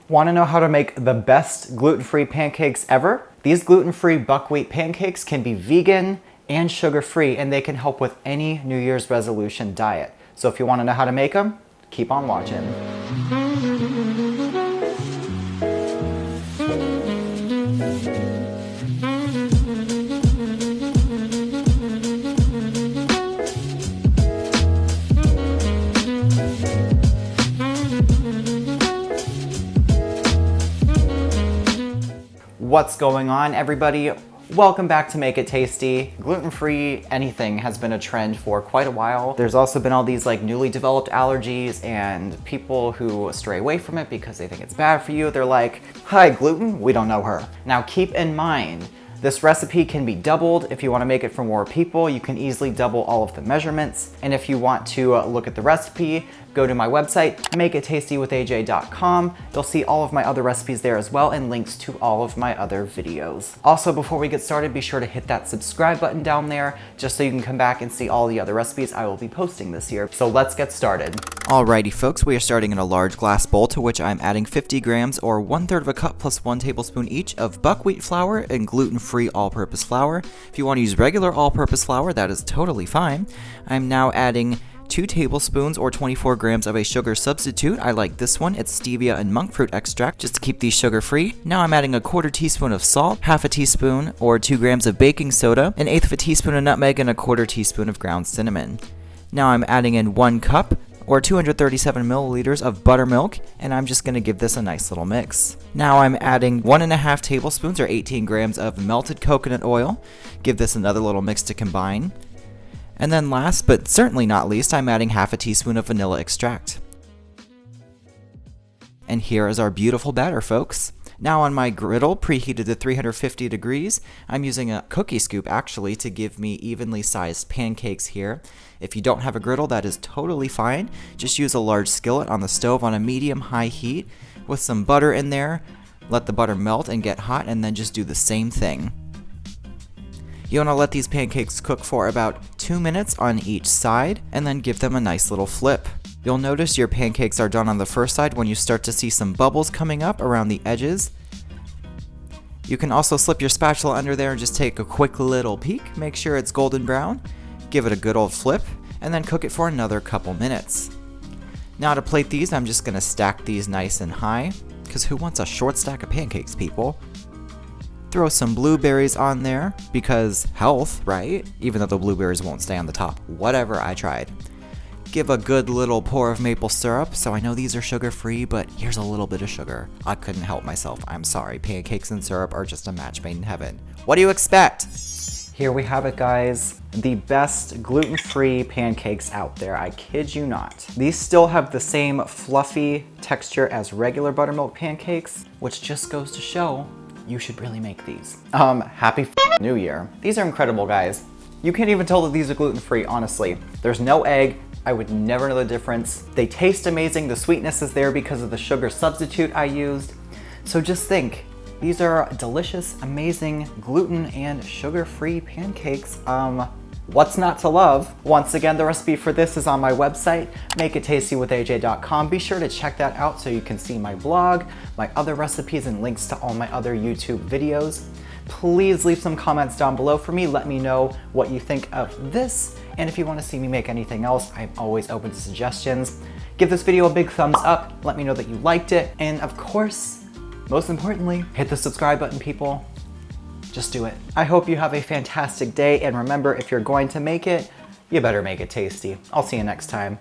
Want to know how to make the best gluten-free pancakes ever? These gluten-free buckwheat pancakes can be vegan and sugar-free, and they can help with any New Year's resolution diet. So if you want to know how to make them, keep on watching. What's going on, everybody? Welcome back to Make It Tasty. Gluten-free anything has been a trend for quite a while. There's also been all these like newly developed allergies and people who stray away from it because they think it's bad for you. They're like, hi, gluten, we don't know her. Now keep in mind, this recipe can be doubled. If you want to make it for more people, you can easily double all of the measurements. And if you want to look at the recipe, go to my website, makeittasty.aj.com. You'll see all of my other recipes there as well and links to all of my other videos. Also, before we get started, be sure to hit that subscribe button down there just so you can come back and see all the other recipes I will be posting this year. So let's get started. Alrighty folks, we are starting in a large glass bowl to which I'm adding 50 grams or 1/3 of a cup plus 1 tablespoon each of buckwheat flour and gluten-free all-purpose flour. If you want to use regular all-purpose flour, that is totally fine. I'm now adding 2 tablespoons or 24 grams of a sugar substitute. I like this one. It's stevia and monk fruit extract just to keep these sugar free. Now I'm adding a 1/4 teaspoon of salt, 1/2 teaspoon or 2 grams of baking soda, 1/8 of a teaspoon of nutmeg, and a 1/4 teaspoon of ground cinnamon. Now I'm adding in 1 cup or 237 milliliters of buttermilk, and I'm just gonna give this a nice little mix. Now I'm adding 1.5 tablespoons or 18 grams of melted coconut oil. Give this another little mix to combine. And then last, but certainly not least, I'm adding 1/2 teaspoon of vanilla extract. And here is our beautiful batter, folks. Now on my griddle, preheated to 350 degrees, I'm using a cookie scoop actually to give me evenly sized pancakes here. If you don't have a griddle, that is totally fine. Just use a large skillet on the stove on a medium-high heat with some butter in there. Let the butter melt and get hot, and then just do the same thing. You want to let these pancakes cook for about 2 minutes on each side, and then give them a nice little flip. You'll notice your pancakes are done on the first side when you start to see some bubbles coming up around the edges. You can also slip your spatula under there and just take a quick little peek. Make sure it's golden brown. Give it a good old flip, and then cook it for another couple minutes. Now to plate these, I'm just going to stack these nice and high, because who wants a short stack of pancakes, people? Throw some blueberries on there, because health, right? Even though the blueberries won't stay on the top. Whatever, I tried. Give a good little pour of maple syrup. So I know these are sugar-free, but here's a little bit of sugar. I couldn't help myself. I'm sorry. Pancakes and syrup are just a match made in heaven. What do you expect? Here we have it, guys. The best gluten-free pancakes out there. I kid you not. These still have the same fluffy texture as regular buttermilk pancakes, which just goes to show you should really make these. Happy New Year. These are incredible, guys. You can't even tell that these are gluten-free, honestly. There's no egg. I would never know the difference. They taste amazing. The sweetness is there because of the sugar substitute I used. So just think, these are delicious, amazing gluten and sugar-free pancakes. What's not to love? Once again, the recipe for this is on my website, makeittasty.aj.com. Be sure to check that out so you can see my blog, my other recipes, and links to all my other YouTube videos. Please leave some comments down below for me. Let me know what you think of this. And if you want to see me make anything else, I'm always open to suggestions. Give this video a big thumbs up. Let me know that you liked it. And of course, most importantly, hit the subscribe button, people. Just do it. I hope you have a fantastic day. And remember, if you're going to make it, you better make it tasty. I'll see you next time.